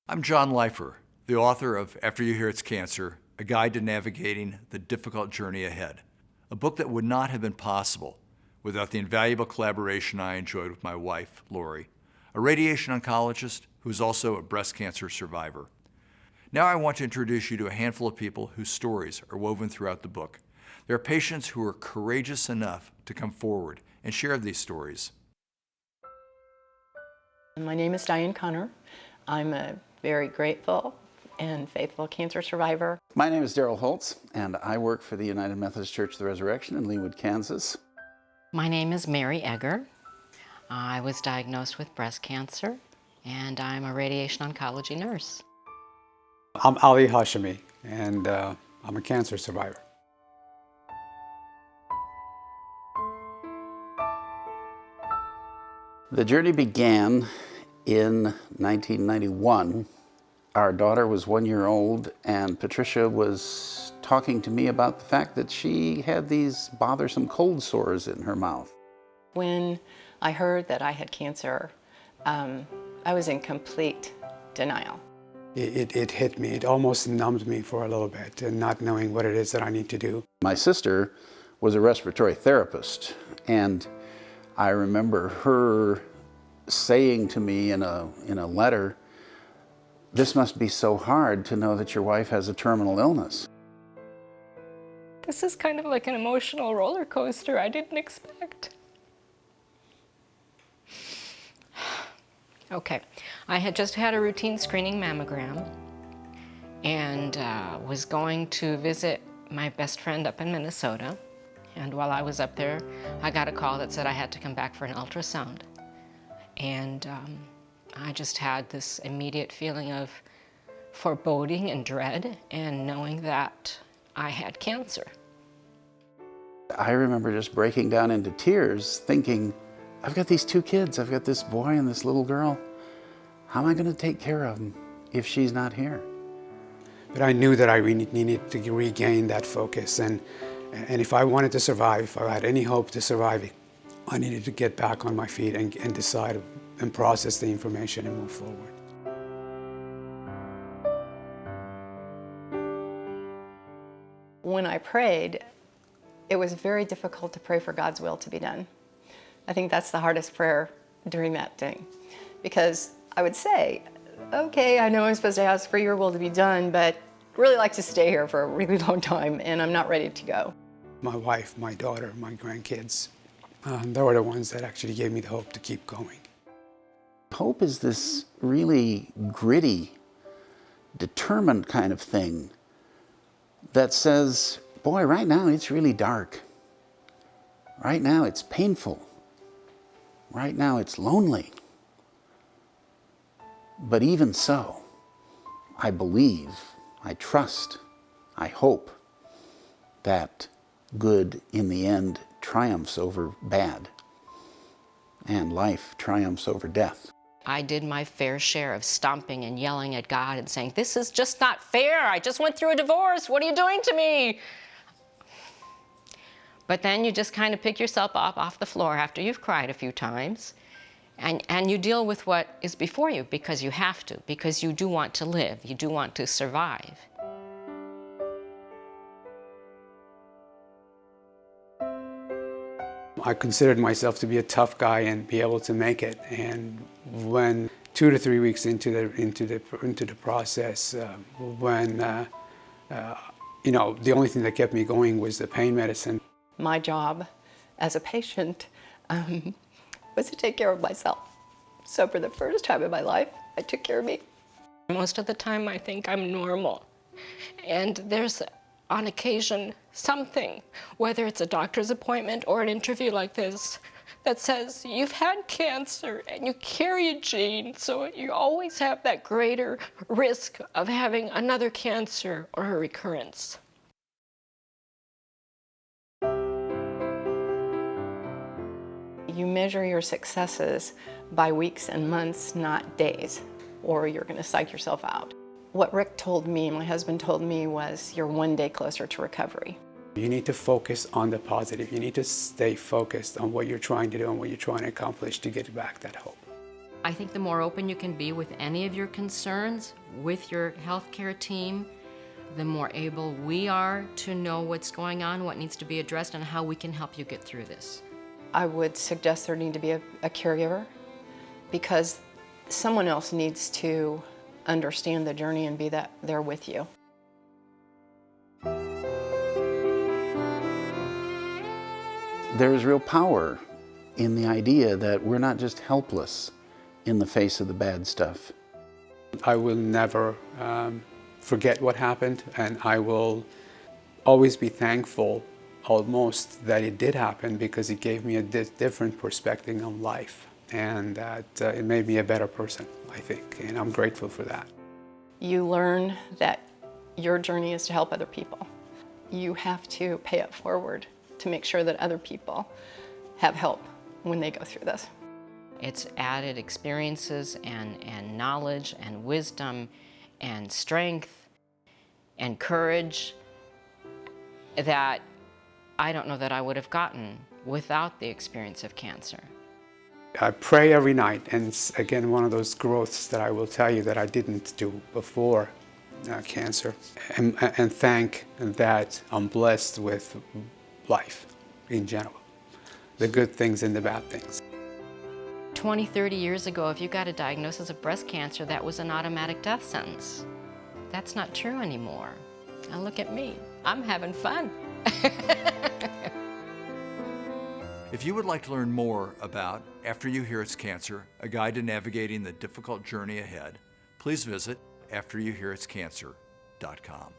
I'm John Leifer, the author of After You Hear It's Cancer, A Guide to Navigating the Difficult Journey Ahead, a book that would not have been possible without the invaluable collaboration I enjoyed with my wife, Lori, a radiation oncologist who is also a breast cancer survivor. Now I want to introduce you to a handful of people whose stories are woven throughout the book. There are patients who are courageous enough to come forward and share these stories. My name is Diane Connor. I'm a very grateful and faithful cancer survivor. My name is Daryl Holtz, and I work for the United Methodist Church of the Resurrection in Leawood, Kansas. My name is Mary Egger. I was diagnosed with breast cancer, and I'm a radiation oncology nurse. I'm Ali Hashemi, and I'm a cancer survivor. The journey began in 1991. Our daughter was 1 year old, and Patricia was talking to me about the fact that she had these bothersome cold sores in her mouth. When I heard that I had cancer, I was in complete denial. It hit me. It almost numbed me for a little bit, and not knowing what it is that I need to do. My sister was a respiratory therapist, and I remember her saying to me in a letter, "This must be so hard to know that your wife has a terminal illness." This is kind of like an emotional roller coaster I didn't expect. Okay, I had just had a routine screening mammogram and was going to visit my best friend up in Minnesota. And while I was up there, I got a call that said I had to come back for an ultrasound. And I just had this immediate feeling of foreboding and dread, and knowing that I had cancer. I remember just breaking down into tears, thinking, I've got these two kids. I've got this boy and this little girl. How am I going to take care of them if she's not here? But I knew that I really needed to regain that focus, and if I wanted to survive, if I had any hope to surviving, I needed to get back on my feet and decide and process the information and move forward. When I prayed, it was very difficult to pray for God's will to be done. I think that's the hardest prayer during that day, because I would say, okay, I know I'm supposed to ask for your will to be done, but I'd really like to stay here for a really long time, and I'm not ready to go. My wife, my daughter, my grandkids, they were the ones that actually gave me the hope to keep going. Hope is this really gritty, determined kind of thing that says, boy, right now it's really dark. Right now it's painful. Right now it's lonely. But even so, I believe, I trust, I hope that good in the end triumphs over bad, and life triumphs over death. I did my fair share of stomping and yelling at God and saying, "This is just not fair. I just went through a divorce. What are you doing to me?" But then you just kind of pick yourself up off the floor after you've cried a few times, and you deal with what is before you, because you have to, because you do want to live, you do want to survive. I considered myself to be a tough guy and be able to make it. And when 2 to 3 weeks into the process, you know, the only thing that kept me going was the pain medicine. My job as a patient was to take care of myself. So for the first time in my life, I took care of me. Most of the time I think I'm normal. And there's, on occasion, something, whether it's a doctor's appointment or an interview like this, that says you've had cancer and you carry a gene, so you always have that greater risk of having another cancer or a recurrence. You measure your successes by weeks and months, not days, or you're going to psych yourself out. What Rick told me, my husband told me, was you're one day closer to recovery. You need to focus on the positive. You need to stay focused on what you're trying to do and what you're trying to accomplish to get back that hope. I think the more open you can be with any of your concerns with your healthcare team, the more able we are to know what's going on, what needs to be addressed, and how we can help you get through this. I would suggest there need to be a caregiver, because someone else needs to understand the journey and be there with you. There is real power in the idea that we're not just helpless in the face of the bad stuff. I will never forget what happened, and I will always be thankful almost that it did happen, because it gave me a different perspective on life, and that it made me a better person, I think, and I'm grateful for that. You learn that your journey is to help other people. You have to pay it forward to make sure that other people have help when they go through this. It's added experiences and knowledge and wisdom and strength and courage that I don't know that I would have gotten without the experience of cancer. I pray every night, and it's again one of those growths that I will tell you that I didn't do before cancer, and thank that I'm blessed with life in general, the good things and the bad things. 20, 30 years ago, if you got a diagnosis of breast cancer, that was an automatic death sentence. That's not true anymore. Now look at me, I'm having fun. If you would like to learn more about After You Hear It's Cancer, a guide to navigating the difficult journey ahead, please visit afteryouhearitscancer.com.